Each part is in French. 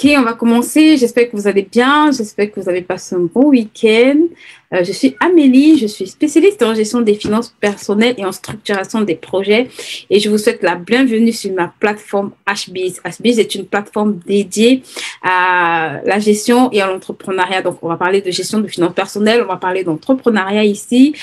Ok, on va commencer. J'espère que vous allez bien. J'espère que vous avez passé un bon week-end. Je suis Amélie. Je suis spécialiste en gestion des finances personnelles et en structuration des projets. Et je vous souhaite la bienvenue sur ma plateforme HBiz. HBiz est une plateforme dédiée à la gestion et à l'entrepreneuriat. Donc, on va parler de gestion de finances personnelles. On va parler d'entrepreneuriat ici.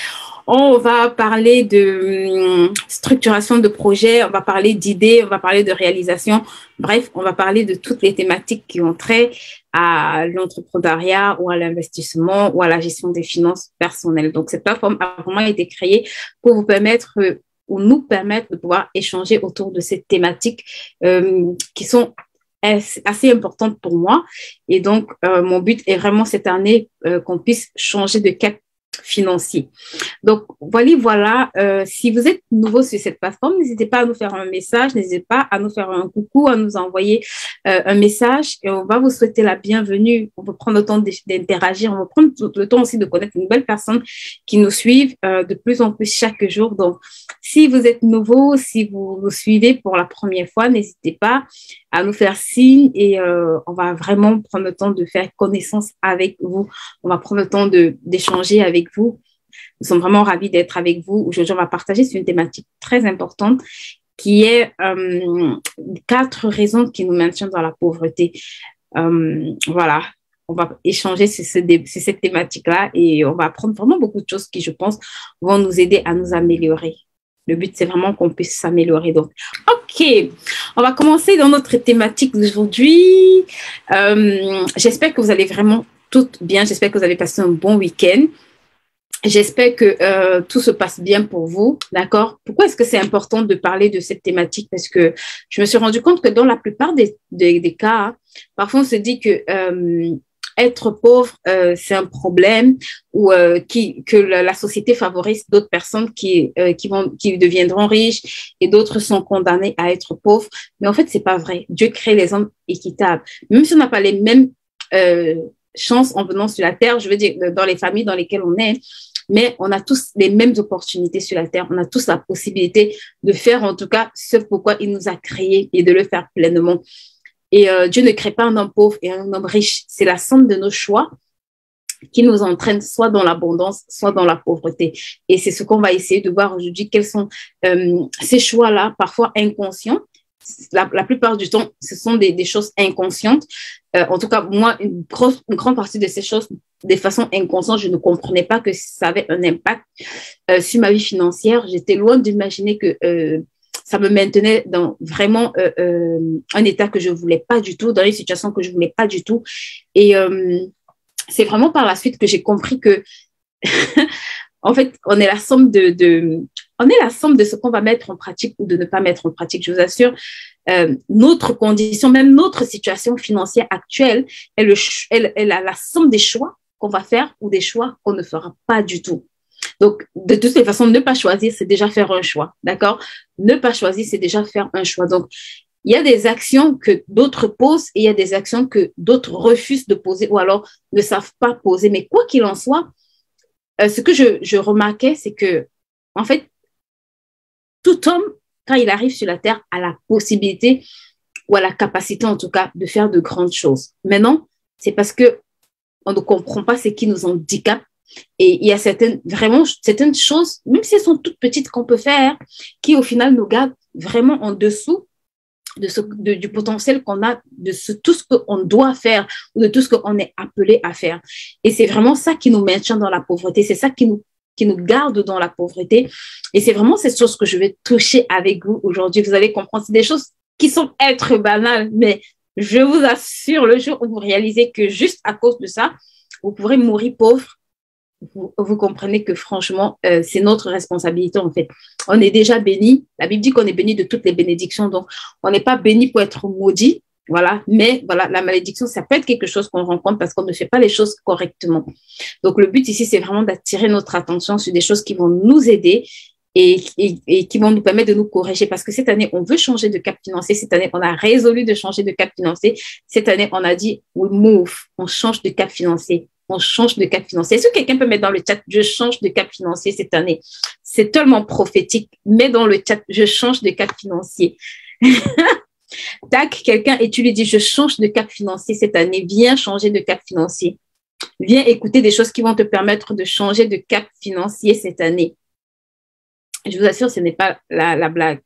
On va parler de structuration de projets, on va parler d'idées, on va parler de réalisation. Bref, on va parler de toutes les thématiques qui ont trait à l'entrepreneuriat ou à l'investissement ou à la gestion des finances personnelles. Donc, cette plateforme a vraiment été créée pour vous permettre ou nous permettre de pouvoir échanger autour de ces thématiques qui sont assez importantes pour moi. Et donc, mon but est vraiment cette année qu'on puisse changer de cap financier. Donc, voilà. Si vous êtes nouveau sur cette plateforme, n'hésitez pas à nous faire un message, n'hésitez pas à nous faire un coucou, à nous envoyer un message et on va vous souhaiter la bienvenue. On va prendre le temps d'interagir, on va prendre le temps aussi de connaître une nouvelle personne qui nous suivent de plus en plus chaque jour. Donc, si vous êtes nouveau, si vous nous suivez pour la première fois, n'hésitez pas à nous faire signe et on va vraiment prendre le temps de faire connaissance avec vous. On va prendre le temps d'échanger avec vous. Nous sommes vraiment ravis d'être avec vous. Aujourd'hui, on va partager sur une thématique très importante qui est 4 raisons qui nous maintiennent dans la pauvreté. Voilà, on va échanger sur cette thématique-là et on va apprendre vraiment beaucoup de choses qui, je pense, vont nous aider à nous améliorer. Le but, c'est vraiment qu'on puisse s'améliorer. Donc, OK, on va commencer dans notre thématique d'aujourd'hui. J'espère que vous allez vraiment toutes bien. J'espère que vous avez passé un bon week-end. J'espère que tout se passe bien pour vous, d'accord? Pourquoi est-ce que c'est important de parler de cette thématique? Parce que je me suis rendu compte que dans la plupart des cas, parfois on se dit que être pauvre, c'est un problème ou que la société favorise d'autres personnes qui deviendront riches et d'autres sont condamnés à être pauvres. Mais en fait, c'est pas vrai. Dieu crée les hommes équitables. Même si on n'a pas les mêmes chances en venant sur la terre, je veux dire, dans les familles dans lesquelles on est, mais on a tous les mêmes opportunités sur la terre. On a tous la possibilité de faire, en tout cas, ce pourquoi il nous a créés et de le faire pleinement. Et Dieu ne crée pas un homme pauvre et un homme riche. C'est la somme de nos choix qui nous entraîne soit dans l'abondance, soit dans la pauvreté. Et c'est ce qu'on va essayer de voir aujourd'hui. Quels sont ces choix-là, parfois inconscients. La plupart du temps, ce sont des choses inconscientes. En tout cas, moi, une grande partie de ces choses, de façon inconsciente, je ne comprenais pas que ça avait un impact sur ma vie financière. J'étais loin d'imaginer que ça me maintenait dans vraiment un état que je ne voulais pas du tout, dans une situation que je ne voulais pas du tout. Et c'est vraiment par la suite que j'ai compris que, en fait, on est la somme de ce qu'on va mettre en pratique ou de ne pas mettre en pratique. Je vous assure, notre condition, même notre situation financière actuelle, elle a la somme des choix qu'on va faire ou des choix qu'on ne fera pas du tout. Donc, de toutes les façons, ne pas choisir, c'est déjà faire un choix, d'accord? Ne pas choisir, c'est déjà faire un choix. Donc, il y a des actions que d'autres posent et il y a des actions que d'autres refusent de poser ou alors ne savent pas poser. Mais quoi qu'il en soit, ce que je remarquais, c'est que, en fait, tout homme, quand il arrive sur la terre, a la possibilité ou a la capacité, en tout cas, de faire de grandes choses. Maintenant, c'est parce que on ne comprend pas ce qui nous handicape. Et il y a certaines choses, même si elles sont toutes petites qu'on peut faire, qui au final nous gardent vraiment en dessous du potentiel qu'on a, tout ce qu'on doit faire ou de tout ce qu'on est appelé à faire. Et c'est vraiment ça qui nous maintient dans la pauvreté. C'est ça qui nous garde dans la pauvreté. Et c'est vraiment cette chose que je vais toucher avec vous aujourd'hui. Vous allez comprendre, c'est des choses qui sont être banales, mais je vous assure, le jour où vous réalisez que juste à cause de ça, vous pourrez mourir pauvre, vous comprenez que franchement, c'est notre responsabilité en fait. On est déjà béni. La Bible dit qu'on est béni de toutes les bénédictions. Donc, on n'est pas béni pour être maudit. Voilà. Mais voilà, la malédiction, ça peut être quelque chose qu'on rencontre parce qu'on ne fait pas les choses correctement. Donc, le but ici, c'est vraiment d'attirer notre attention sur des choses qui vont nous aider et qui vont nous permettre de nous corriger. Parce que cette année, on veut changer de cap financier. Cette année, on a résolu de changer de cap financier. Cette année, on a dit, we move. On change de cap financier. On change de cap financier. Est-ce que quelqu'un peut mettre dans le chat, je change de cap financier cette année? C'est tellement prophétique. Mets dans le chat, je change de cap financier. Tac, quelqu'un et tu lui dis, je change de cap financier cette année, viens changer de cap financier. Viens écouter des choses qui vont te permettre de changer de cap financier cette année. Je vous assure, ce n'est pas la blague.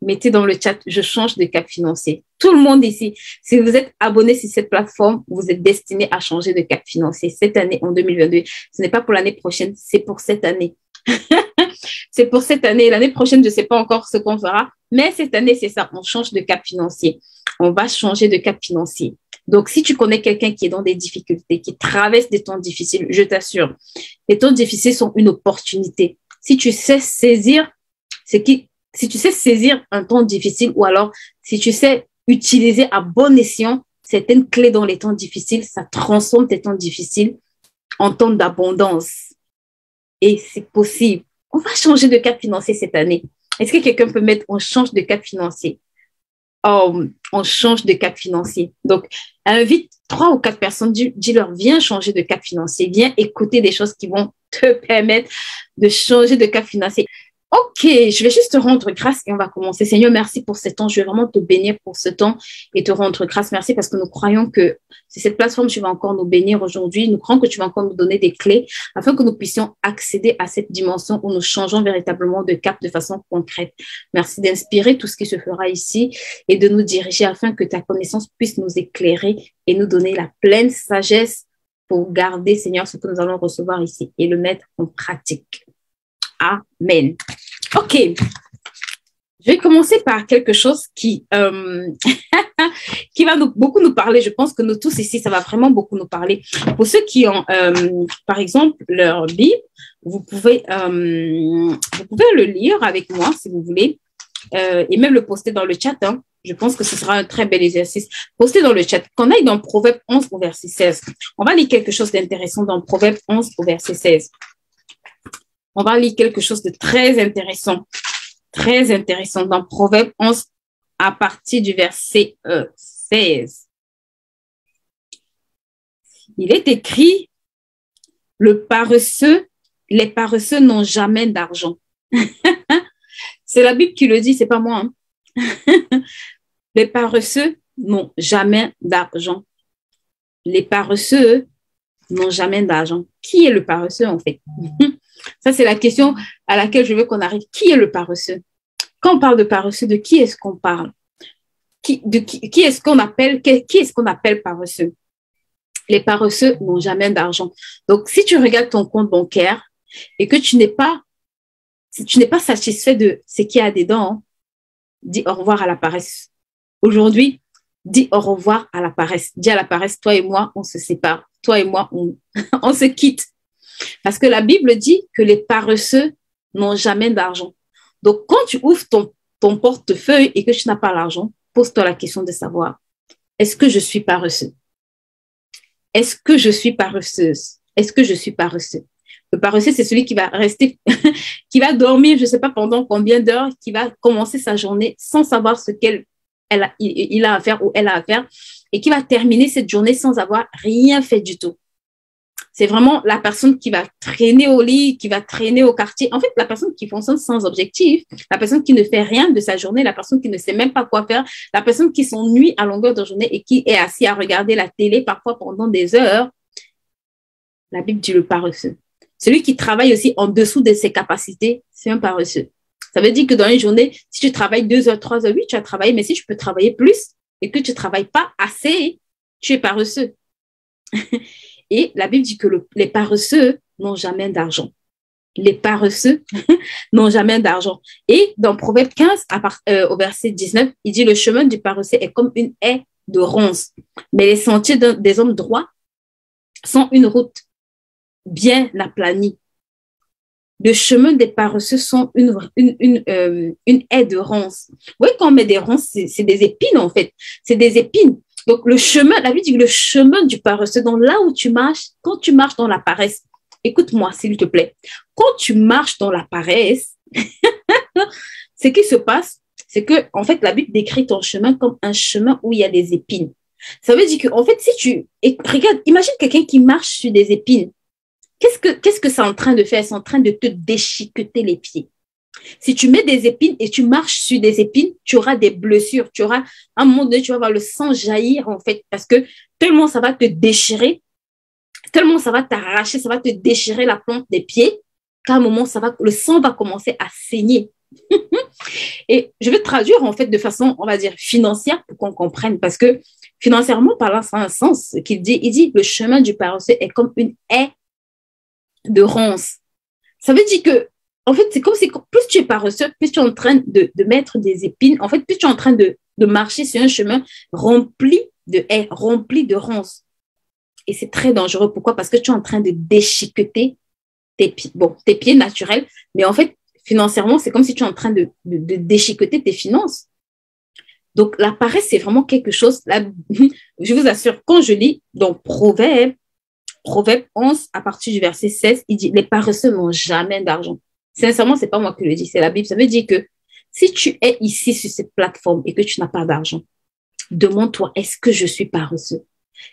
Mettez dans le chat, je change de cap financier. Tout le monde ici, si vous êtes abonné sur cette plateforme, vous êtes destiné à changer de cap financier cette année, en 2022. Ce n'est pas pour l'année prochaine, c'est pour cette année. C'est pour cette année. L'année prochaine, je ne sais pas encore ce qu'on fera, mais cette année, c'est ça. On change de cap financier. On va changer de cap financier. Donc, si tu connais quelqu'un qui est dans des difficultés, qui traverse des temps difficiles, je t'assure, les temps difficiles sont une opportunité. Si tu sais saisir, si tu sais saisir un temps difficile ou alors si tu sais utiliser à bon escient certaines clés dans les temps difficiles, ça transforme tes temps difficiles en temps d'abondance. Et c'est possible. On va changer de cap financier cette année. Est-ce que quelqu'un peut mettre on change de cap financier? Oh, on change de cap financier. Donc, invite 3 ou 4 personnes, dis-leur, viens changer de cap financier, viens écouter des choses qui vont te permettre de changer de cap financier. Ok, je vais juste te rendre grâce et on va commencer. Seigneur, merci pour ce temps. Je vais vraiment te bénir pour ce temps et te rendre grâce. Merci parce que nous croyons que c'est cette plateforme, tu vas encore nous bénir aujourd'hui. Nous croyons que tu vas encore nous donner des clés afin que nous puissions accéder à cette dimension où nous changeons véritablement de cap de façon concrète. Merci d'inspirer tout ce qui se fera ici et de nous diriger afin que ta connaissance puisse nous éclairer et nous donner la pleine sagesse pour garder, Seigneur, ce que nous allons recevoir ici et le mettre en pratique. Amen. Ok, je vais commencer par quelque chose qui va beaucoup nous parler. Je pense que nous tous ici, ça va vraiment beaucoup nous parler. Pour ceux qui ont, par exemple, leur Bible, vous pouvez le lire avec moi si vous voulez et même le poster dans le chat. Hein. Je pense que ce sera un très bel exercice. Postez dans le chat. Qu'on aille dans Proverbe 11 au verset 16. On va lire quelque chose d'intéressant dans Proverbe 11 au verset 16. On va lire quelque chose de très intéressant dans Proverbe 11 à partir du verset 16. Il est écrit, les paresseux n'ont jamais d'argent. C'est la Bible qui le dit, c'est pas moi. Hein. Les paresseux n'ont jamais d'argent. Les paresseux n'ont jamais d'argent. Qui est le paresseux en fait? Ça, c'est la question à laquelle je veux qu'on arrive. Qui est le paresseux? Quand on parle de paresseux, de qui est-ce qu'on parle? Qui est-ce qu'on appelle paresseux? Les paresseux n'ont jamais d'argent. Donc, si tu regardes ton compte bancaire et que tu n'es pas satisfait de ce qu'il y a dedans, dis au revoir à la paresse. Aujourd'hui, dis au revoir à la paresse. Dis à la paresse, toi et moi, on se sépare. Toi et moi, on se quitte. Parce que la Bible dit que les paresseux n'ont jamais d'argent. Donc, quand tu ouvres ton portefeuille et que tu n'as pas l'argent, pose-toi la question de savoir, est-ce que je suis paresseux? Est-ce que je suis paresseuse? Est-ce que je suis paresseux? Le paresseux, c'est celui qui va rester, qui va dormir, je ne sais pas pendant combien d'heures, qui va commencer sa journée sans savoir ce il a à faire ou elle a à faire et qui va terminer cette journée sans avoir rien fait du tout. C'est vraiment la personne qui va traîner au lit, qui va traîner au quartier. En fait, la personne qui fonctionne sans objectif, la personne qui ne fait rien de sa journée, la personne qui ne sait même pas quoi faire, la personne qui s'ennuie à longueur de journée et qui est assis à regarder la télé parfois pendant des heures. La Bible dit le paresseux. Celui qui travaille aussi en dessous de ses capacités, c'est un paresseux. Ça veut dire que dans une journée, si tu travailles 2 heures, 3 heures, oui, tu as travaillé, mais si tu peux travailler plus et que tu ne travailles pas assez, tu es paresseux. Et la Bible dit que les paresseux n'ont jamais d'argent. Les paresseux n'ont jamais d'argent. Et dans Proverbe 15, au verset 19, il dit le chemin du paresseux est comme une haie de ronces, mais les sentiers des hommes droits sont une route bien aplanie. Le chemin des paresseux sont une haie de ronces. Vous voyez, quand on met des ronces, c'est des épines en fait. C'est des épines. Donc, le chemin, la Bible dit que le chemin du paresseux, donc là où tu marches, quand tu marches dans la paresse, écoute-moi s'il te plaît, quand tu marches dans la paresse, ce qui se passe, c'est que, en fait, la Bible décrit ton chemin comme un chemin où il y a des épines. Ça veut dire que, en fait, regarde, imagine quelqu'un qui marche sur des épines. Qu'est-ce que c'est en train de faire? C'est en train de te déchiqueter les pieds. Si tu mets des épines et tu marches sur des épines, tu auras des blessures. Tu auras, à un moment donné, tu vas voir le sang jaillir, en fait, parce que tellement ça va te déchirer, tellement ça va t'arracher, ça va te déchirer la plante des pieds, qu'à un moment, le sang va commencer à saigner. Et je vais traduire, en fait, de façon, on va dire, financière pour qu'on comprenne, parce que financièrement parlant, ça a un sens qu'il dit. Il dit, le chemin du paresseux est comme une haie de ronces. Ça veut dire que, en fait, c'est comme si plus tu es paresseux, plus tu es en train de mettre des épines, en fait, plus tu es en train de marcher sur un chemin rempli de haies, rempli de ronces. Et c'est très dangereux. Pourquoi? Parce que tu es en train de déchiqueter tes pieds naturels, mais en fait, financièrement, c'est comme si tu es en train de déchiqueter tes finances. Donc, la paresse, c'est vraiment quelque chose, là, je vous assure, quand je lis dans Proverbe 11, à partir du verset 16, il dit, les paresseux n'ont jamais d'argent. Sincèrement, c'est pas moi qui le dis, c'est la Bible. Ça veut dire que si tu es ici sur cette plateforme et que tu n'as pas d'argent, demande-toi, est-ce que je suis paresseux?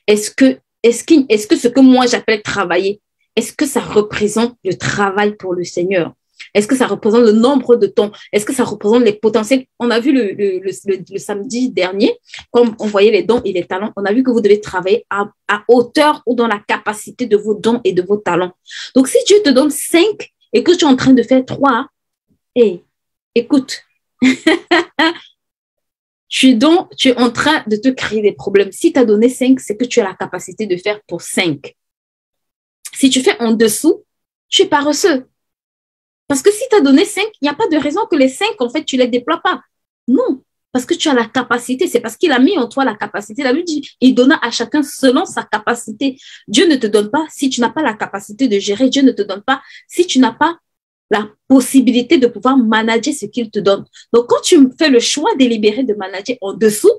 Est-ce que ce que moi j'appelle travailler, est-ce que ça représente le travail pour le Seigneur? Est-ce que ça représente le nombre de temps? Est-ce que ça représente les potentiels? On a vu le samedi dernier, comme on voyait les dons et les talents, on a vu que vous devez travailler à hauteur ou dans la capacité de vos dons et de vos talents. Donc, si Dieu te donne 5 et que tu es en train de faire 3, hey, écoute, tu es en train de te créer des problèmes. Si tu as donné 5, c'est que tu as la capacité de faire pour 5. Si tu fais en dessous, tu es paresseux. Parce que si tu as donné 5, il n'y a pas de raison que les 5, en fait, tu ne les déploies pas. Non, parce que tu as la capacité. C'est parce qu'il a mis en toi la capacité. La Bible dit, il donna à chacun selon sa capacité. Dieu ne te donne pas si tu n'as pas la capacité de gérer. Dieu ne te donne pas si tu n'as pas la possibilité de pouvoir manager ce qu'il te donne. Donc, quand tu fais le choix délibéré de manager en dessous,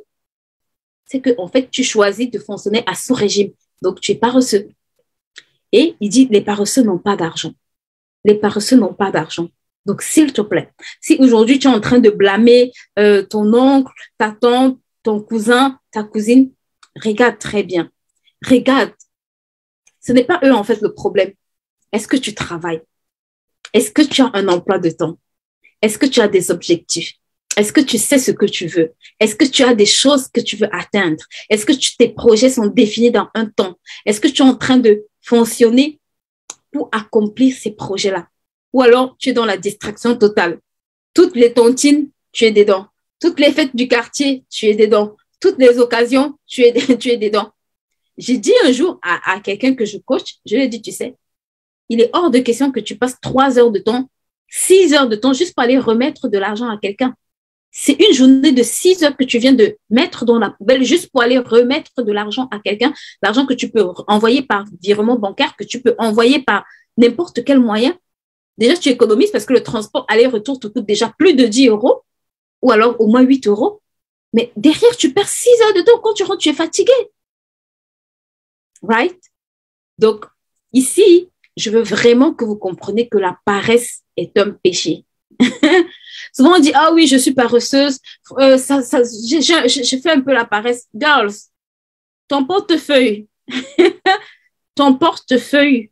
c'est que, en fait, tu choisis de fonctionner à sous-régime. Donc, tu es paresseux. Et il dit, les paresseux n'ont pas d'argent. Les paresseux n'ont pas d'argent. Donc, s'il te plaît, si aujourd'hui tu es en train de blâmer ton oncle, ta tante, ton cousin, ta cousine, regarde très bien. Regarde. Ce n'est pas eux, en fait, le problème. Est-ce que tu travailles? Est-ce que tu as un emploi de temps? Est-ce que tu as des objectifs? Est-ce que tu sais ce que tu veux? Est-ce que tu as des choses que tu veux atteindre? Est-ce que tes projets sont définis dans un temps? Est-ce que tu es en train de fonctionner pour accomplir ces projets-là? Ou alors, tu es dans la distraction totale. Toutes les tontines, tu es dedans. Toutes les fêtes du quartier, tu es dedans. Toutes les occasions, tu es dedans. J'ai dit un jour à quelqu'un que je coach, je lui ai dit, tu sais, il est hors de question que tu passes 3 heures de temps, 6 heures de temps juste pour aller remettre de l'argent à quelqu'un. C'est une journée de 6 heures que tu viens de mettre dans la poubelle juste pour aller remettre de l'argent à quelqu'un, l'argent que tu peux envoyer par virement bancaire, que tu peux envoyer par n'importe quel moyen. Déjà, tu économises parce que le transport aller-retour te coûte déjà plus de 10 euros ou alors au moins 8 euros. Mais derrière, tu perds 6 heures de temps. Quand tu rentres, tu es fatigué. Right? Donc, ici, je veux vraiment que vous compreniez que la paresse est un péché. Souvent, on dit, ah oui, je suis paresseuse. Je fais un peu la paresse. Girls, ton portefeuille, ton portefeuille,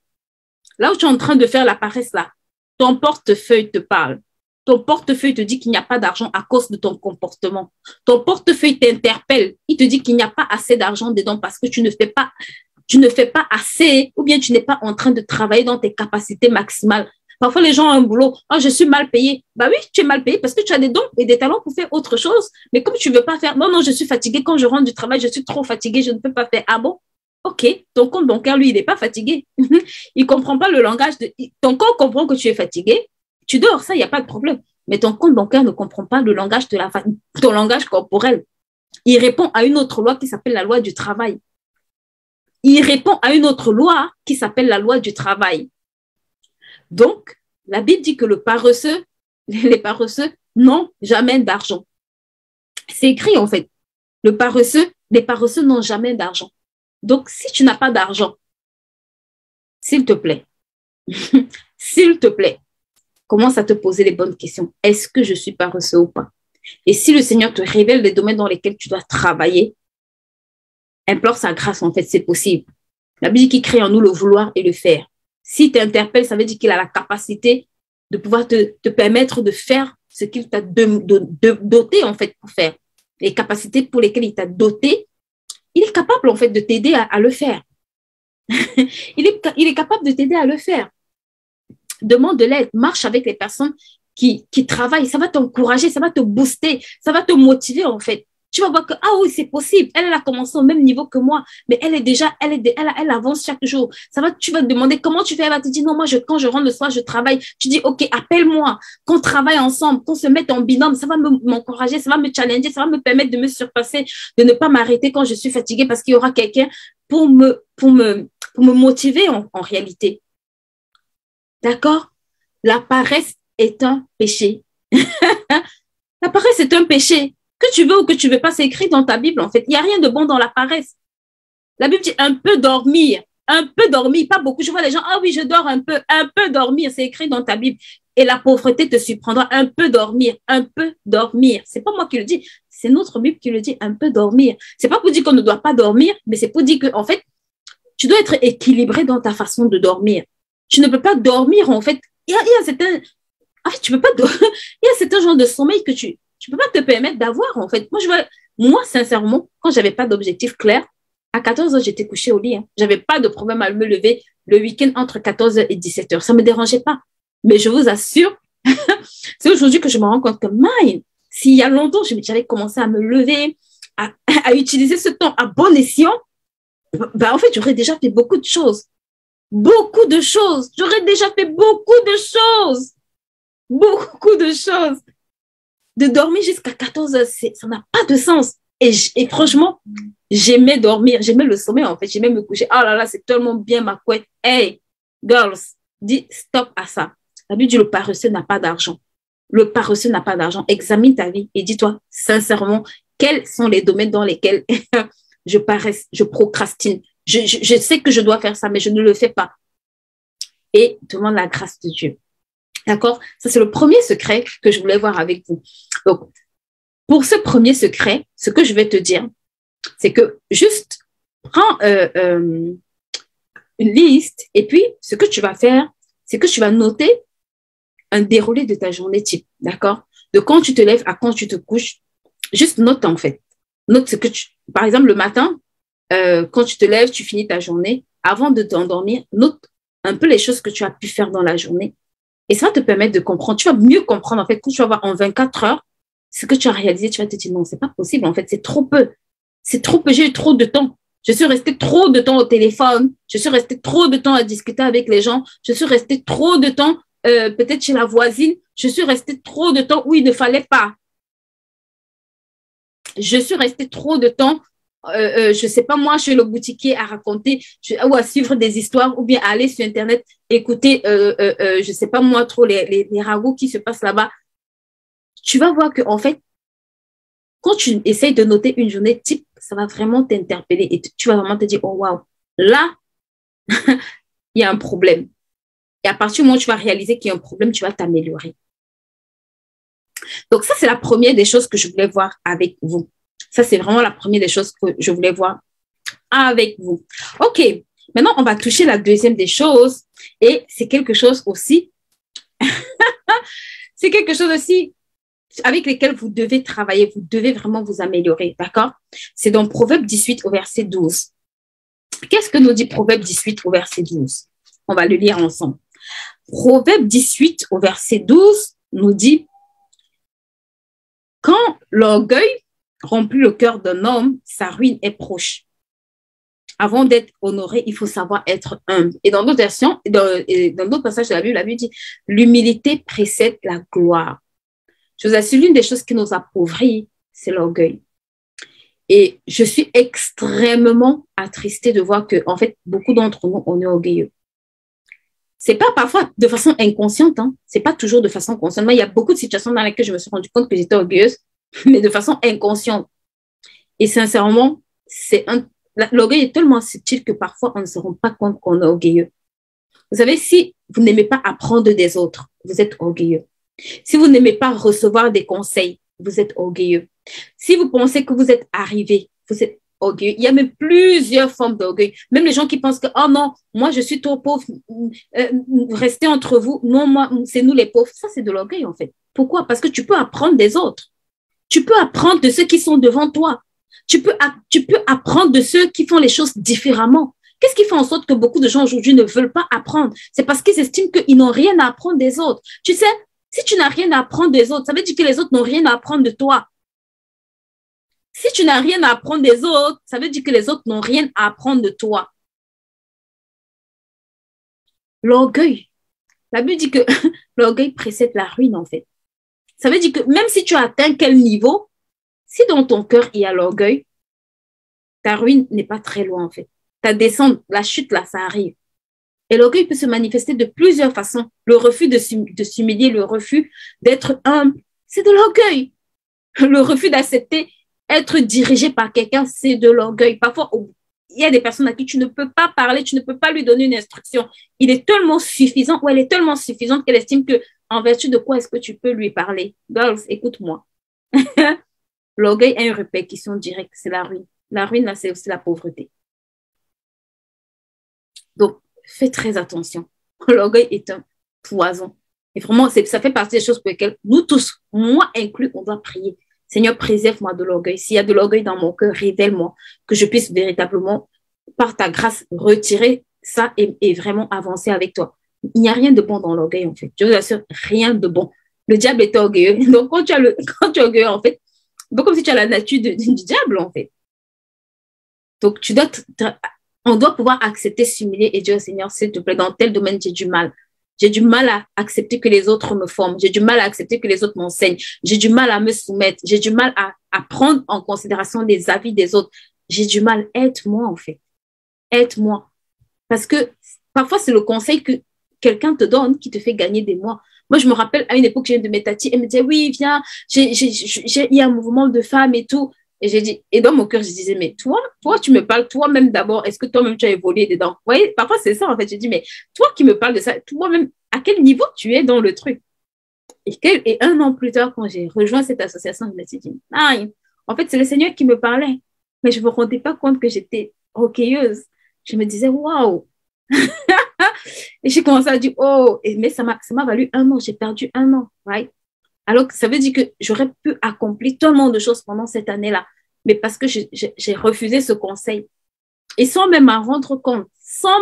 là où tu es en train de faire la paresse, là, ton portefeuille te parle. Ton portefeuille te dit qu'il n'y a pas d'argent à cause de ton comportement. Ton portefeuille t'interpelle. Il te dit qu'il n'y a pas assez d'argent dedans parce que tu ne fais pas assez ou bien tu n'es pas en train de travailler dans tes capacités maximales. Parfois, les gens ont un boulot. Oh, je suis mal payé. Bah oui, tu es mal payé parce que tu as des dons et des talents pour faire autre chose. Mais comme tu ne veux pas faire, non, je suis fatiguée. Quand je rentre du travail, je suis trop fatiguée. Je ne peux pas faire. Ah bon? OK. Ton compte bancaire, lui, il n'est pas fatigué. Il ne comprend pas le langage ton compte comprend que tu es fatigué. Tu dors, ça, il n'y a pas de problème. Mais ton compte bancaire ne comprend pas le langage de ton langage corporel. Il répond à une autre loi qui s'appelle la loi du travail. Il répond à une autre loi qui s'appelle la loi du travail. Donc, la Bible dit que les paresseux n'ont jamais d'argent. C'est écrit en fait. Les paresseux n'ont jamais d'argent. Donc, si tu n'as pas d'argent, s'il te plaît, s'il te plaît, commence à te poser les bonnes questions. Est-ce que je suis paresseux ou pas? Et si le Seigneur te révèle les domaines dans lesquels tu dois travailler, implore sa grâce, en fait, c'est possible. La Bible dit qu'il crée en nous le vouloir et le faire. S'il t'interpelle, ça veut dire qu'il a la capacité de pouvoir te permettre de faire ce qu'il t'a doté, en fait, pour faire. Les capacités pour lesquelles il t'a doté, il est capable, en fait, de t'aider à le faire. il est capable de t'aider à le faire. Demande de l'aide, marche avec les personnes qui travaillent, ça va t'encourager, ça va te booster, ça va te motiver, en fait. Tu vas voir que, ah oui, c'est possible. Elle a commencé au même niveau que moi, mais elle avance chaque jour. Tu vas te demander comment tu fais. Elle va te dire, non, moi, quand je rentre le soir, je travaille. Tu dis, OK, appelle-moi, qu'on travaille ensemble, qu'on se mette en binôme. Ça va m'encourager, ça va me challenger, ça va me permettre de me surpasser, de ne pas m'arrêter quand je suis fatiguée parce qu'il y aura quelqu'un pour me motiver en réalité. D'accord? La paresse est un péché. La paresse est un péché. Que tu veux ou que tu ne veux pas, c'est écrit dans ta Bible, en fait. Il n'y a rien de bon dans la paresse. La Bible dit un peu dormir, pas beaucoup. Je vois les gens, ah oui, je dors un peu dormir, c'est écrit dans ta Bible. Et la pauvreté te surprendra, un peu dormir. C'est pas moi qui le dis, c'est notre Bible qui le dit, un peu dormir. C'est pas pour dire qu'on ne doit pas dormir, mais c'est pour dire que, en fait, tu dois être équilibré dans ta façon de dormir. Tu ne peux pas dormir, en fait. Il y a certains, en fait, tu peux pas dormir. Il y a certains genres de sommeil que tu peux pas te permettre d'avoir, en fait. Moi, sincèrement, quand j'avais pas d'objectif clair, à 14 heures, j'étais couchée au lit. Hein. J'avais pas de problème à me lever le week-end entre 14 heures et 17 heures. Ça me dérangeait pas. Mais je vous assure, c'est aujourd'hui que je me rends compte que, s'il y a longtemps, j'avais commencé à me lever, à utiliser ce temps à bon escient, en fait, j'aurais déjà fait beaucoup de choses. J'aurais déjà fait beaucoup de choses. De dormir jusqu'à 14 heures, ça n'a pas de sens. Et franchement, j'aimais dormir, j'aimais le sommeil, en fait, j'aimais me coucher. Oh là là, c'est tellement bien ma couette. Hey, girls, dis stop à ça. La Bible dit le paresseux n'a pas d'argent. Examine ta vie et dis-toi sincèrement quels sont les domaines dans lesquels je procrastine. Je sais que je dois faire ça, mais je ne le fais pas. Et demande la grâce de Dieu. D'accord? Ça, c'est le premier secret que je voulais voir avec vous. Donc, pour ce premier secret, ce que je vais te dire, c'est que juste prends une liste et puis ce que tu vas faire, c'est que tu vas noter un déroulé de ta journée type. D'accord? De quand tu te lèves à quand tu te couches. Juste note, en fait. Note ce que par exemple, le matin, quand tu te lèves, tu finis ta journée. Avant de t'endormir, note un peu les choses que tu as pu faire dans la journée. Et ça va te permettre de comprendre. Tu vas mieux comprendre, en fait, quand tu vas voir en 24 heures ce que tu as réalisé, tu vas te dire non, c'est pas possible, en fait, c'est trop peu. J'ai eu trop de temps. Je suis restée trop de temps au téléphone. Je suis restée trop de temps à discuter avec les gens. Je suis restée trop de temps, peut-être chez la voisine. Je suis restée trop de temps où il ne fallait pas. Je suis restée trop de temps je sais pas moi, chez le boutiquier à raconter ou à suivre des histoires ou bien à aller sur Internet, écouter, je sais pas moi trop les ragots qui se passent là-bas. Tu vas voir que en fait, quand tu essayes de noter une journée type, ça va vraiment t'interpeller et tu vas vraiment te dire, oh waouh, là, il y a un problème. Et à partir du moment où tu vas réaliser qu'il y a un problème, tu vas t'améliorer. Donc ça, c'est la première des choses que je voulais voir avec vous. Ça, c'est vraiment la première des choses que je voulais voir avec vous. OK, maintenant, on va toucher la deuxième des choses et c'est quelque chose aussi, c'est quelque chose aussi avec lesquels vous devez travailler, vous devez vraiment vous améliorer, d'accord? C'est dans Proverbe 18 au verset 12. Qu'est-ce que nous dit Proverbe 18 au verset 12? On va le lire ensemble. Proverbe 18 au verset 12 nous dit « Quand l'orgueil remplit le cœur d'un homme, sa ruine est proche. Avant d'être honoré, il faut savoir être humble. » Et dans d'autres versions, dans d'autres passages de la Bible dit « L'humilité précède la gloire. » Je vous assure, l'une des choses qui nous appauvrit, c'est l'orgueil. Et je suis extrêmement attristée de voir que, en fait, beaucoup d'entre nous, on est orgueilleux. C'est pas parfois de façon inconsciente, hein. C'est pas toujours de façon consciente. Moi, il y a beaucoup de situations dans lesquelles je me suis rendu compte que j'étais orgueilleuse, mais de façon inconsciente. Et sincèrement, l'orgueil est tellement subtil que parfois, on ne se rend pas compte qu'on est orgueilleux. Vous savez, si vous n'aimez pas apprendre des autres, vous êtes orgueilleux. Si vous n'aimez pas recevoir des conseils, vous êtes orgueilleux. Si vous pensez que vous êtes arrivé, orgueilleux. Il y a même plusieurs formes d'orgueil. Même les gens qui pensent que, oh non, moi je suis trop pauvre, restez entre vous. Non, moi, c'est nous les pauvres. Ça, c'est de l'orgueil en fait. Pourquoi? Parce que tu peux apprendre des autres. Tu peux apprendre de ceux qui sont devant toi. Tu peux apprendre de ceux qui font les choses différemment. Qu'est-ce qui fait en sorte que beaucoup de gens aujourd'hui ne veulent pas apprendre? C'est parce qu'ils estiment qu'ils n'ont rien à apprendre des autres. Tu sais, si tu n'as rien à apprendre des autres, ça veut dire que les autres n'ont rien à apprendre de toi. Si tu n'as rien à apprendre des autres, ça veut dire que les autres n'ont rien à apprendre de toi. L'orgueil. La Bible dit que l'orgueil précède la ruine, en fait. Ça veut dire que même si tu as atteint quel niveau, si dans ton cœur il y a l'orgueil, ta ruine n'est pas très loin, en fait. Ta descente, la chute, là, ça arrive. Et l'orgueil peut se manifester de plusieurs façons. Le refus de s'humilier, le refus d'être humble, c'est de l'orgueil. Le refus d'accepter être dirigé par quelqu'un, c'est de l'orgueil. Parfois, il y a des personnes à qui tu ne peux pas parler, tu ne peux pas lui donner une instruction. Il est tellement suffisant ou elle est tellement suffisante qu'elle estime que en vertu de quoi est-ce que tu peux lui parler? Girls, écoute-moi. L'orgueil a une répercussion directe, c'est la ruine. La ruine, là, c'est aussi la pauvreté. Donc, fais très attention. L'orgueil est un poison. Et vraiment, ça fait partie des choses pour lesquelles nous tous, moi inclus, on doit prier. Seigneur, préserve-moi de l'orgueil. S'il y a de l'orgueil dans mon cœur, révèle-moi que je puisse véritablement, par ta grâce, retirer ça et vraiment avancer avec toi. Il n'y a rien de bon dans l'orgueil, en fait. Je vous assure, rien de bon. Le diable est orgueilleux. Donc, quand tu es orgueilleux, en fait, c'est comme si tu as la nature du diable, en fait. Donc, on doit pouvoir accepter, s'humilier et dire, Seigneur, s'il te plaît, dans tel domaine, j'ai du mal. J'ai du mal à accepter que les autres me forment. J'ai du mal à accepter que les autres m'enseignent. J'ai du mal à me soumettre. J'ai du mal à prendre en considération les avis des autres. J'ai du mal. Aide-moi, en fait. Aide-moi. Parce que parfois, c'est le conseil que quelqu'un te donne qui te fait gagner des mois. Moi, je me rappelle, à une époque, j'ai une de mes tatis, elle me disait, oui, viens, il y a un mouvement de femmes et tout. Et j'ai dit, et dans mon cœur, je disais, mais toi, tu me parles toi-même d'abord. Est-ce que toi-même, tu as évolué dedans? Vous voyez, parfois, c'est ça, en fait. Je dis, mais toi qui me parles de ça, toi-même, à quel niveau tu es dans le truc? Et un an plus tard, quand j'ai rejoint cette association, je me suis dit, ah, en fait, c'est le Seigneur qui me parlait. Mais je ne me rendais pas compte que j'étais rocailleuse. Je me disais, waouh! Et j'ai commencé à dire, oh, mais ça m'a valu un an. J'ai perdu un an, right? Alors que ça veut dire que j'aurais pu accomplir tellement de choses pendant cette année-là. Mais parce que j'ai refusé ce conseil. Et sans même m'en rendre compte, ça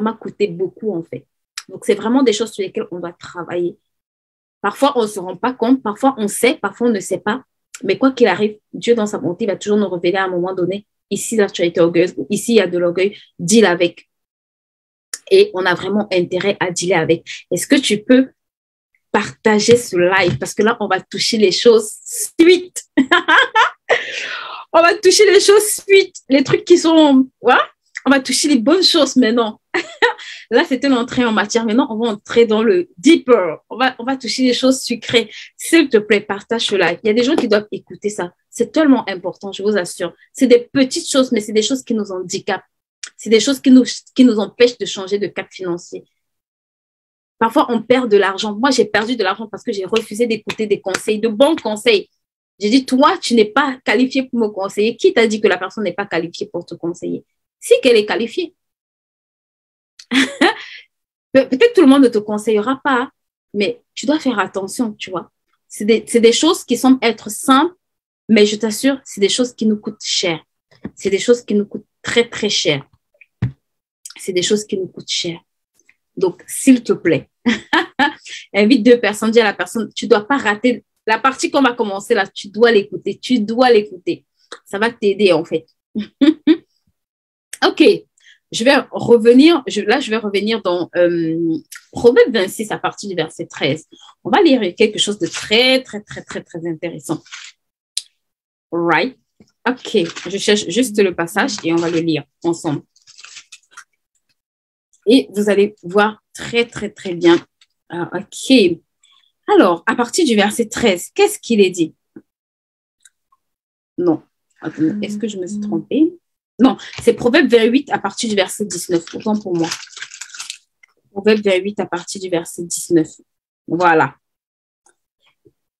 m'a coûté beaucoup en fait. Donc, c'est vraiment des choses sur lesquelles on doit travailler. Parfois, on ne se rend pas compte, parfois on sait, parfois on ne sait pas. Mais quoi qu'il arrive, Dieu dans sa bonté va toujours nous révéler à un moment donné. Ici, là, tu as été orgueilleuse, ici, il y a de l'orgueil, deal avec. Et on a vraiment intérêt à dealer avec. Est-ce que tu peux partager ce live? Parce que là, on va toucher les choses suite. On va toucher les choses suite. Les trucs qui sont... Ouais, on va toucher les bonnes choses maintenant. Là, c'était l'entrée en matière. Maintenant, on va entrer dans le deeper. On va toucher les choses sucrées. S'il te plaît, partage ce live. Il y a des gens qui doivent écouter ça. C'est tellement important, je vous assure. C'est des petites choses, mais c'est des choses qui nous handicapent. C'est des choses qui nous empêchent de changer de cap financier. Parfois, on perd de l'argent. Moi, j'ai perdu de l'argent parce que j'ai refusé d'écouter des conseils, de bons conseils. J'ai dit, toi, tu n'es pas qualifié pour me conseiller. Qui t'a dit que la personne n'est pas qualifiée pour te conseiller? Si qu'elle est qualifiée. Peut-être tout le monde ne te conseillera pas, mais tu dois faire attention, tu vois. C'est des choses qui semblent être simples, mais je t'assure, c'est des choses qui nous coûtent cher. C'est des choses qui nous coûtent très, très cher. C'est des choses qui nous coûtent cher. Donc, s'il te plaît, invite 2 personnes, dis à la personne, tu ne dois pas rater la partie qu'on va commencer là, tu dois l'écouter, Ça va t'aider en fait. Ok, je vais revenir, je vais revenir dans Proverbe 26 à partir du verset 13. On va lire quelque chose de très, très, très, très, très intéressant. Right? Ok, je cherche juste le passage et on va le lire ensemble. Et vous allez voir très, très, très bien. Ok. Alors, à partir du verset 13, qu'est-ce qu'il est dit? Non. Est-ce que je me suis trompée? Non, c'est Proverbe 28 à partir du verset 19. Autant pour moi. Proverbe 28 à partir du verset 19. Voilà.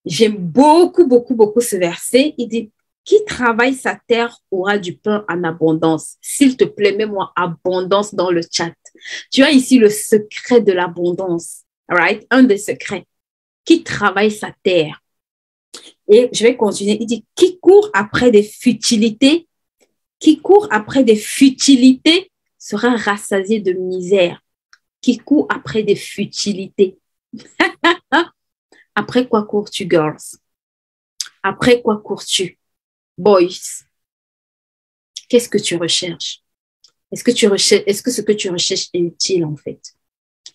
J'aime beaucoup, beaucoup, beaucoup ce verset. Il dit, Qui travaille sa terre aura du pain en abondance. S'il te plaît, mets-moi abondance dans le chat. Tu as ici le secret de l'abondance. Right? Un des secrets. Qui travaille sa terre. Et je vais continuer. Il dit, qui court après des futilités, qui court après des futilités sera rassasié de misère. Qui court après des futilités. Après quoi cours-tu, girls? Après quoi cours-tu, boys? Qu'est-ce que tu recherches? Est-ce que ce que tu recherches est utile en fait?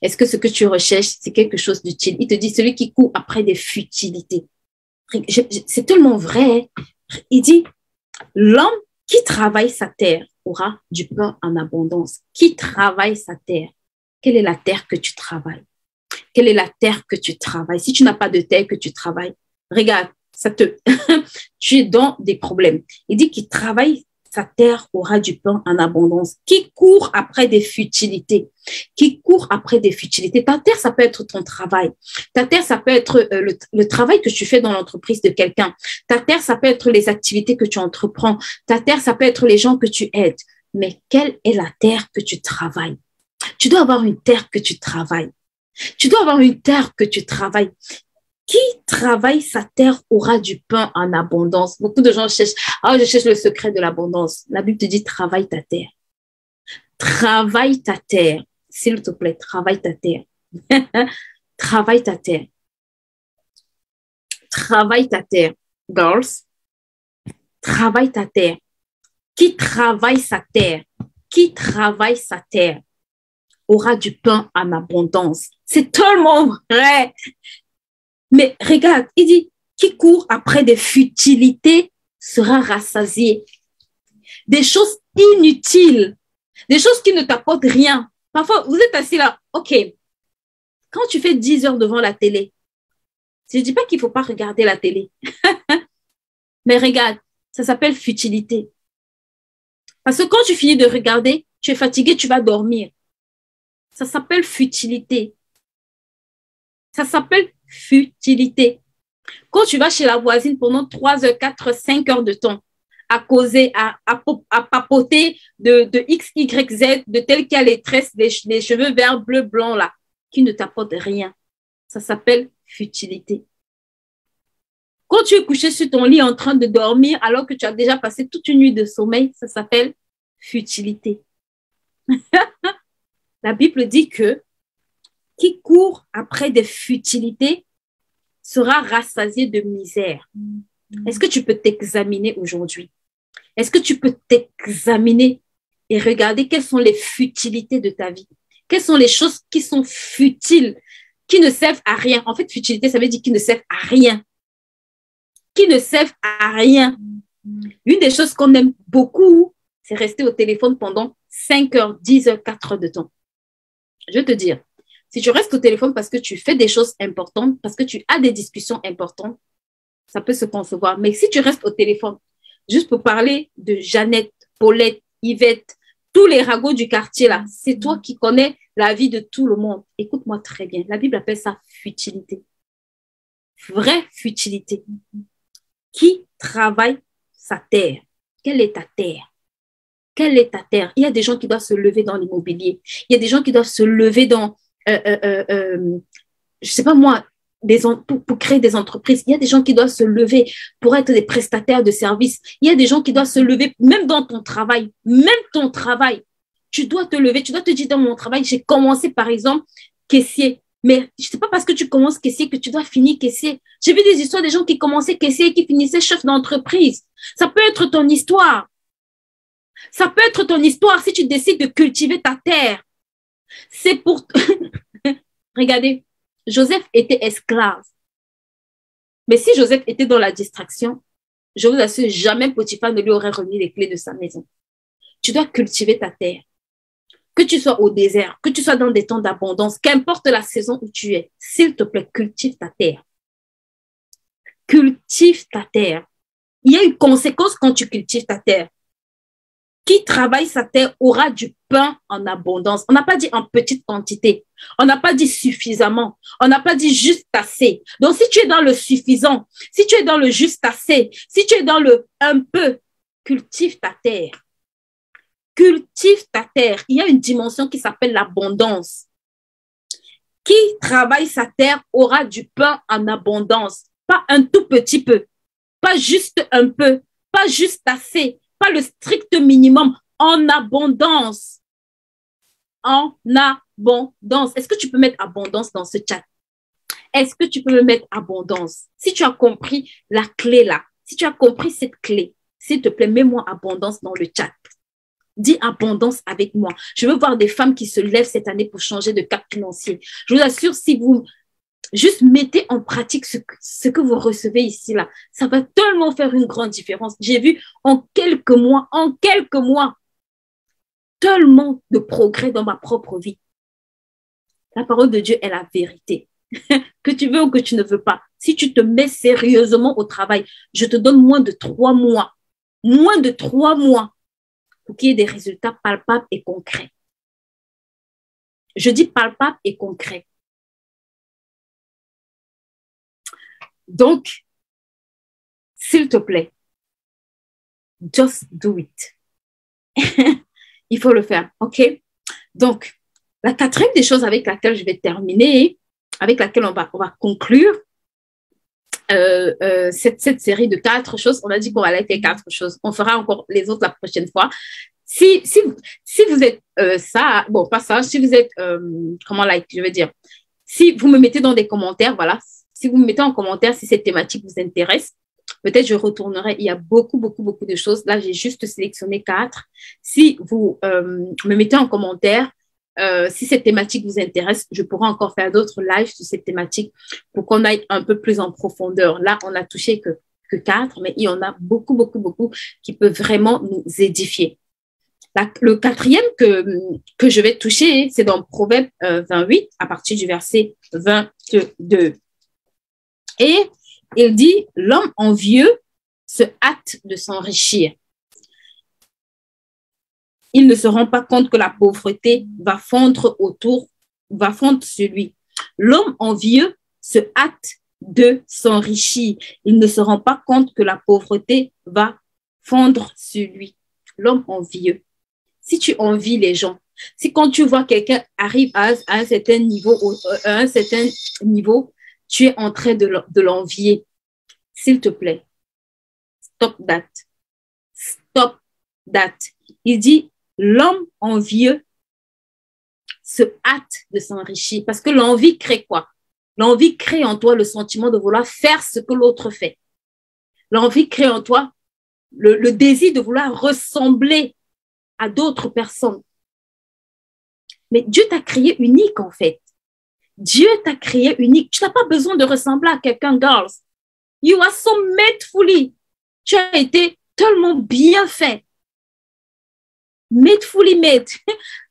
Est-ce que ce que tu recherches, c'est quelque chose d'utile? Il te dit, celui qui court après des futilités. C'est tellement vrai. Il dit, l'homme qui travaille sa terre aura du pain en abondance. Qui travaille sa terre? Quelle est la terre que tu travailles? Quelle est la terre que tu travailles? Si tu n'as pas de terre que tu travailles, regarde, tu es dans des problèmes. Il dit qu'il travaille sa terre aura du pain en abondance. Qui court après des futilités? Qui court après des futilités? Ta terre, ça peut être ton travail. Ta terre, ça peut être le travail que tu fais dans l'entreprise de quelqu'un. Ta terre, ça peut être les activités que tu entreprends. Ta terre, ça peut être les gens que tu aides. Mais quelle est la terre que tu travailles? Tu dois avoir une terre que tu travailles. Tu dois avoir une terre que tu travailles. Qui travaille sa terre aura du pain en abondance. Beaucoup de gens cherchent, je cherche le secret de l'abondance. La Bible te dit, travaille ta terre. Travaille ta terre. S'il te plaît, travaille ta terre. Travaille ta terre. Travaille ta terre. Girls, travaille ta terre. Qui travaille sa terre? Qui travaille sa terre aura du pain en abondance. C'est tellement vrai. Mais regarde, il dit, qui court après des futilités sera rassasié. Des choses inutiles, des choses qui ne t'apportent rien. Parfois, vous êtes assis là, ok, quand tu fais 10 heures devant la télé, je ne dis pas qu'il ne faut pas regarder la télé. Mais regarde, ça s'appelle futilité. Parce que quand tu finis de regarder, tu es fatigué, tu vas dormir. Ça s'appelle futilité. Ça s'appelle futilité. Quand tu vas chez la voisine pendant 3 heures, 4 heures, 5 heures de temps, à causer, à papoter de X, Y, Z, de tel qu'il y a les tresses, les cheveux verts, bleus, blancs là, qui ne t'apportent rien. Ça s'appelle futilité. Quand tu es couché sur ton lit en train de dormir alors que tu as déjà passé toute une nuit de sommeil, ça s'appelle futilité. La Bible dit que qui court après des futilités sera rassasié de misère. Est-ce que tu peux t'examiner aujourd'hui? Est-ce que tu peux t'examiner et regarder quelles sont les futilités de ta vie? Quelles sont les choses qui sont futiles, qui ne servent à rien? En fait, futilité, ça veut dire qui ne servent à rien. Qui ne servent à rien. Une des choses qu'on aime beaucoup, c'est rester au téléphone pendant 5 heures, 10 heures, 4 heures de temps. Je vais te dire, si tu restes au téléphone parce que tu fais des choses importantes, parce que tu as des discussions importantes, ça peut se concevoir. Mais si tu restes au téléphone juste pour parler de Jeannette, Paulette, Yvette, tous les ragots du quartier là, c'est toi qui connais la vie de tout le monde. Écoute-moi très bien. La Bible appelle ça futilité. Vraie futilité. Qui travaille sa terre? Quelle est ta terre? Quelle est ta terre? Il y a des gens qui doivent se lever dans l'immobilier. Il y a des gens qui doivent se lever dans, je sais pas moi, pour créer des entreprises. Il y a des gens qui doivent se lever pour être des prestataires de services. Il y a des gens qui doivent se lever même dans ton travail. Même ton travail. Tu dois te lever. Tu dois te dire, dans mon travail, j'ai commencé par exemple caissier. Mais je sais pas parce que tu commences caissier que tu dois finir caissier. J'ai vu des histoires des gens qui commençaient caissier et qui finissaient chef d'entreprise. Ça peut être ton histoire. Ça peut être ton histoire si tu décides de cultiver ta terre. C'est pour... Regardez, Joseph était esclave. Mais si Joseph était dans la distraction, je vous assure, jamais Potiphar ne lui aurait remis les clés de sa maison. Tu dois cultiver ta terre. Que tu sois au désert, que tu sois dans des temps d'abondance, qu'importe la saison où tu es, s'il te plaît, cultive ta terre. Cultive ta terre. Il y a une conséquence quand tu cultives ta terre. Qui travaille sa terre aura du pain en abondance. On n'a pas dit en petite quantité. On n'a pas dit suffisamment. On n'a pas dit juste assez. Donc, si tu es dans le suffisant, si tu es dans le juste assez, si tu es dans le un peu, cultive ta terre. Cultive ta terre. Il y a une dimension qui s'appelle l'abondance. Qui travaille sa terre aura du pain en abondance. Pas un tout petit peu. Pas juste un peu. Pas juste assez. Pas le strict minimum, en abondance. En abondance. Est-ce que tu peux mettre abondance dans ce chat? Est-ce que tu peux me mettre abondance? Si tu as compris la clé là, si tu as compris cette clé, s'il te plaît, mets-moi abondance dans le chat. Dis abondance avec moi. Je veux voir des femmes qui se lèvent cette année pour changer de cap financier. Je vous assure, si vous juste mettez en pratique ce que vous recevez ici, là. Ça va tellement faire une grande différence. J'ai vu en quelques mois, tellement de progrès dans ma propre vie. La parole de Dieu est la vérité. Que tu veux ou que tu ne veux pas. Si tu te mets sérieusement au travail, je te donne moins de 3 mois. Moins de 3 mois pour qu'il y ait des résultats palpables et concrets. Je dis palpables et concrets. Donc, s'il te plaît, just do it. Il faut le faire, ok? Donc, la quatrième des choses avec laquelle je vais terminer, avec laquelle on va conclure cette série de 4 choses. On a dit qu'on allait faire 4 choses. On fera encore les autres la prochaine fois. Si vous êtes ça, bon, pas ça, si vous êtes, je veux dire, si vous me mettez dans des commentaires, voilà, si vous me mettez en commentaire si cette thématique vous intéresse, peut-être je retournerai. Il y a beaucoup de choses. Là, j'ai juste sélectionné 4. Si vous me mettez en commentaire, si cette thématique vous intéresse, je pourrai encore faire d'autres lives sur cette thématique pour qu'on aille un peu plus en profondeur. Là, on a touché que 4, mais il y en a beaucoup qui peuvent vraiment nous édifier. Le quatrième que je vais toucher, c'est dans Proverbe 28, à partir du verset 22. Et il dit, l'homme envieux se hâte de s'enrichir. Il ne se rend pas compte que la pauvreté va fondre sur lui. L'homme envieux se hâte de s'enrichir. Il ne se rend pas compte que la pauvreté va fondre sur lui. L'homme envieux. Si tu envies les gens, si quand tu vois quelqu'un arrive à un certain niveau, tu es en train de l'envier, s'il te plaît, stop that. Stop that. Il dit, l'homme envieux se hâte de s'enrichir parce que l'envie crée quoi? L'envie crée en toi le sentiment de vouloir faire ce que l'autre fait. L'envie crée en toi le désir de vouloir ressembler à d'autres personnes. Mais Dieu t'a créé unique en fait. Dieu t'a créé unique. Tu n'as pas besoin de ressembler à quelqu'un, girls. You are so made fully. Tu as été tellement bien fait. Made fully made.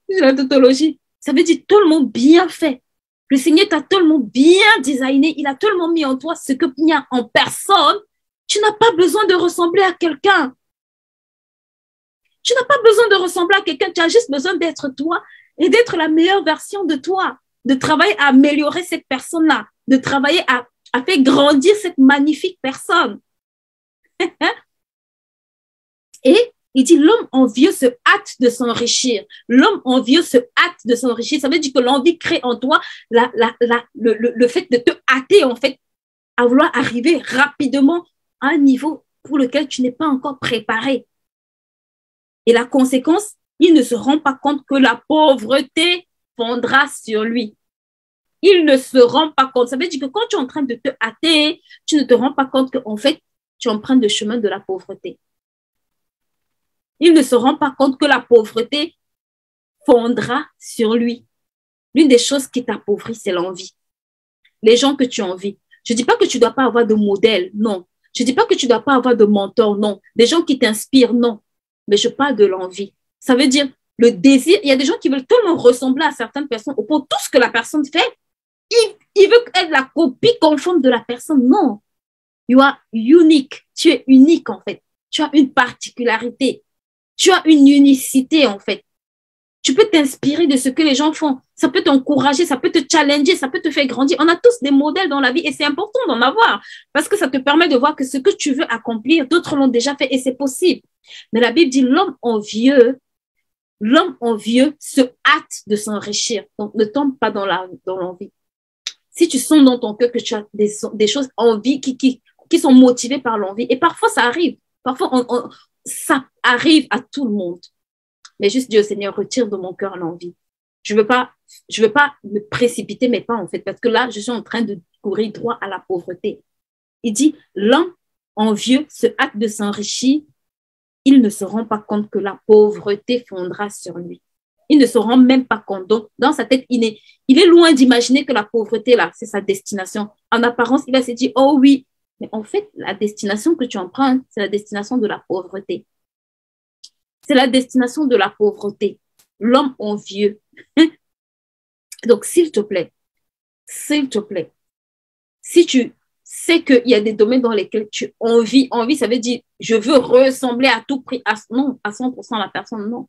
C'est la tautologie. Ça veut dire tellement bien fait. Le Seigneur t'a tellement bien designé. Il a tellement mis en toi ce qu'il y a en personne. Tu n'as pas besoin de ressembler à quelqu'un. Tu n'as pas besoin de ressembler à quelqu'un. Tu as juste besoin d'être toi et d'être la meilleure version de toi. De travailler à améliorer cette personne-là. De travailler à faire grandir cette magnifique personne. Et il dit, l'homme envieux se hâte de s'enrichir. L'homme envieux se hâte de s'enrichir. Ça veut dire que l'envie crée en toi le fait de te hâter, en fait, à vouloir arriver rapidement à un niveau pour lequel tu n'es pas encore préparé. Et la conséquence, il ne se rend pas compte que la pauvreté fondra sur lui. Il ne se rend pas compte. Ça veut dire que quand tu es en train de te hâter, tu ne te rends pas compte qu'en fait, tu empruntes le chemin de la pauvreté. Il ne se rend pas compte que la pauvreté fondra sur lui. L'une des choses qui t'appauvrit, c'est l'envie. Les gens que tu envies. Je ne dis pas que tu ne dois pas avoir de modèle, non. Je ne dis pas que tu ne dois pas avoir de mentor, non. Des gens qui t'inspirent, non. Mais je parle de l'envie. Ça veut dire le désir. Il y a des gens qui veulent tellement ressembler à certaines personnes au point où tout ce que la personne fait, il veut être la copie conforme de la personne. Non. You are unique. Tu es unique, en fait. Tu as une particularité. Tu as une unicité, en fait. Tu peux t'inspirer de ce que les gens font. Ça peut t'encourager, ça peut te challenger, ça peut te faire grandir. On a tous des modèles dans la vie et c'est important d'en avoir parce que ça te permet de voir que ce que tu veux accomplir, d'autres l'ont déjà fait et c'est possible. Mais la Bible dit l'homme envieux se hâte de s'enrichir. Donc, ne tombe pas dans l'envie. Si tu sens dans ton cœur que tu as des choses envie qui sont motivées par l'envie, et parfois ça arrive, ça arrive à tout le monde. Mais juste Dieu, Seigneur, retire de mon cœur l'envie. Je veux pas me précipiter mes pas, en fait, parce que là, je suis en train de courir droit à la pauvreté. Il dit, l'homme envieux se hâte de s'enrichir. Il ne se rend pas compte que la pauvreté fondra sur lui. Il ne se rend même pas compte. Donc, dans sa tête, il est loin d'imaginer que la pauvreté, là, c'est sa destination. En apparence, il va se dire, oh oui, mais en fait, la destination que tu empruntes, c'est la destination de la pauvreté. C'est la destination de la pauvreté. L'homme envieux. Donc, s'il te plaît, si tu sais qu'il y a des domaines dans lesquels tu envie, ça veut dire, je veux ressembler à tout prix, non, à 100% à la personne, non.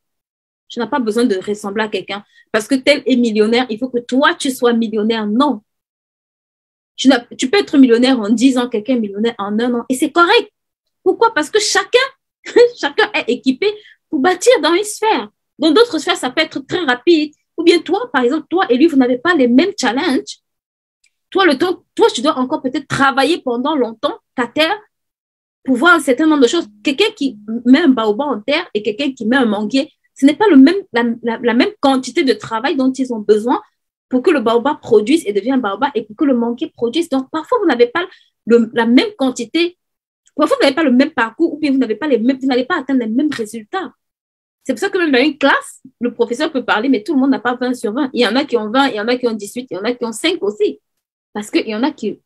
Tu n'as pas besoin de ressembler à quelqu'un parce que tel est millionnaire, il faut que toi, tu sois millionnaire, non. Tu peux être millionnaire en 10 ans, quelqu'un est millionnaire en 1 an, et c'est correct. Pourquoi? Parce que chacun est équipé pour bâtir dans une sphère. Dans d'autres sphères, ça peut être très rapide. Ou bien toi, par exemple, toi et lui, vous n'avez pas les mêmes challenges. Toi, tu dois encore peut-être travailler pendant longtemps ta terre pour voir un certain nombre de choses. Quelqu'un qui met un baobab en terre et quelqu'un qui met un manguier, ce n'est pas la même quantité de travail dont ils ont besoin pour que le baobab produise et devienne un baobab et pour que le manguier produise. Donc, parfois, vous n'avez pas la même quantité. Parfois, vous n'avez pas le même parcours ou bien vous n'allez pas atteindre les mêmes résultats. C'est pour ça que même dans une classe, le professeur peut parler, mais tout le monde n'a pas 20 sur 20. Il y en a qui ont 20, il y en a qui ont 18, il y en a qui ont 5 aussi. Parce qu'il y en a qui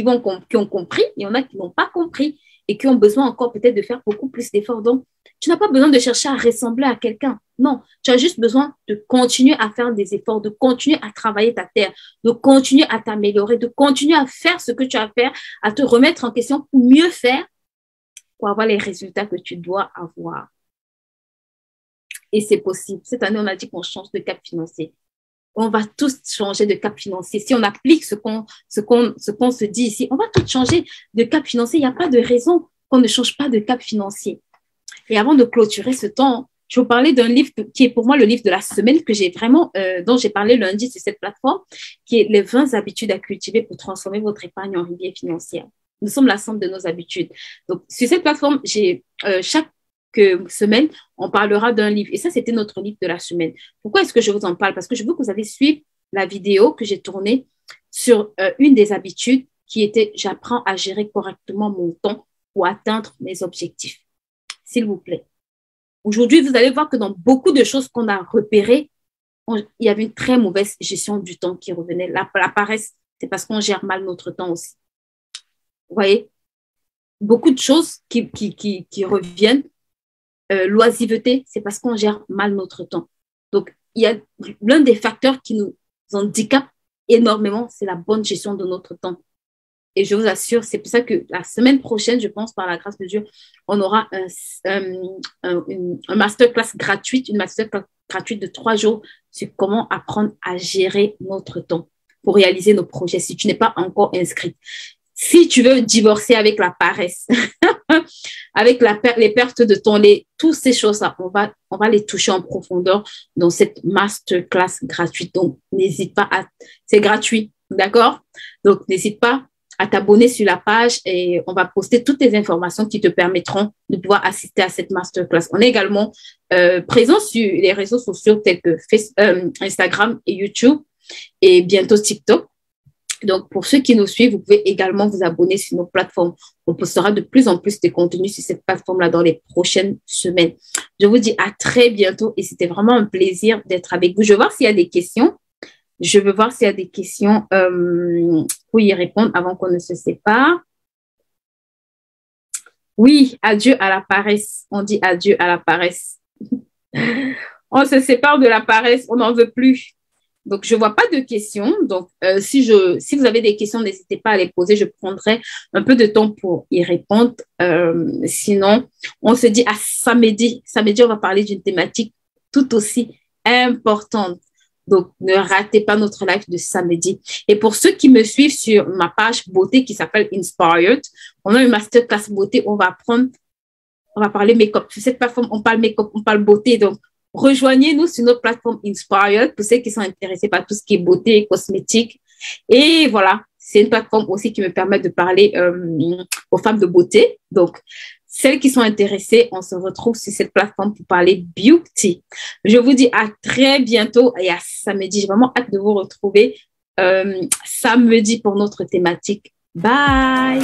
ont compris, il y en a qui n'ont pas compris et qui ont besoin encore peut-être de faire beaucoup plus d'efforts. Donc, tu n'as pas besoin de chercher à ressembler à quelqu'un. Non, tu as juste besoin de continuer à faire des efforts, de continuer à travailler ta terre, de continuer à t'améliorer, de continuer à faire ce que tu as à faire, à te remettre en question pour mieux faire, pour avoir les résultats que tu dois avoir. Et c'est possible. Cette année, on a dit qu'on change de cap financier. On va tous changer de cap financier. Si on applique ce qu'on se dit ici, on va tous changer de cap financier. Il n'y a pas de raison qu'on ne change pas de cap financier. Et avant de clôturer ce temps, je vais vous parler d'un livre qui est pour moi le livre de la semaine que j'ai vraiment, dont j'ai parlé lundi sur cette plateforme, qui est les 20 habitudes à cultiver pour transformer votre épargne en rivière financière. Nous sommes la somme de nos habitudes. Donc, sur cette plateforme, j'ai chaque semaine, on parlera d'un livre. Et ça, c'était notre livre de la semaine. Pourquoi est-ce que je vous en parle? Parce que je veux que vous allez suivre la vidéo que j'ai tournée sur une des habitudes qui était « J'apprends à gérer correctement mon temps pour atteindre mes objectifs ». S'il vous plaît. Aujourd'hui, vous allez voir que dans beaucoup de choses qu'on a repérées, il y avait une très mauvaise gestion du temps qui revenait. La paresse, c'est parce qu'on gère mal notre temps aussi. Vous voyez? Beaucoup de choses qui reviennent. L'oisiveté, c'est parce qu'on gère mal notre temps. Donc, il y a l'un des facteurs qui nous handicape énormément, c'est la bonne gestion de notre temps. Et je vous assure, c'est pour ça que la semaine prochaine, je pense, par la grâce de Dieu, on aura un masterclass gratuite, une masterclass gratuite de 3 jours sur comment apprendre à gérer notre temps pour réaliser nos projets si tu n'es pas encore inscrite. Si tu veux divorcer avec la paresse, avec les pertes de ton lait, toutes ces choses-là, on va les toucher en profondeur dans cette masterclass gratuite. Donc, n'hésite pas c'est gratuit, d'accord? Donc, n'hésite pas à t'abonner sur la page et on va poster toutes les informations qui te permettront de pouvoir assister à cette masterclass. On est également présent sur les réseaux sociaux tels que Instagram et YouTube et bientôt TikTok. Donc, pour ceux qui nous suivent, vous pouvez également vous abonner sur nos plateformes. On postera de plus en plus de contenus sur cette plateforme-là dans les prochaines semaines. Je vous dis à très bientôt et c'était vraiment un plaisir d'être avec vous. Je vais voir s'il y a des questions. Pour y répondre avant qu'on ne se sépare. Oui, adieu à la paresse. On dit adieu à la paresse. On se sépare de la paresse. On n'en veut plus. Donc, je vois pas de questions. Donc, si vous avez des questions, n'hésitez pas à les poser. Je prendrai un peu de temps pour y répondre. Sinon, on se dit à samedi. Samedi, on va parler d'une thématique tout aussi importante. Donc, ne ratez pas notre live de samedi. Et pour ceux qui me suivent sur ma page beauté qui s'appelle Inspired, on a une masterclass beauté. On va parler make-up. Sur cette plateforme, on parle make-up, on parle beauté. Donc, rejoignez-nous sur notre plateforme Inspired pour ceux qui sont intéressés par tout ce qui est beauté et cosmétique. Et voilà, c'est une plateforme aussi qui me permet de parler aux femmes de beauté. Donc, celles qui sont intéressées, on se retrouve sur cette plateforme pour parler beauty. Je vous dis à très bientôt et à samedi. J'ai vraiment hâte de vous retrouver samedi pour notre thématique. Bye!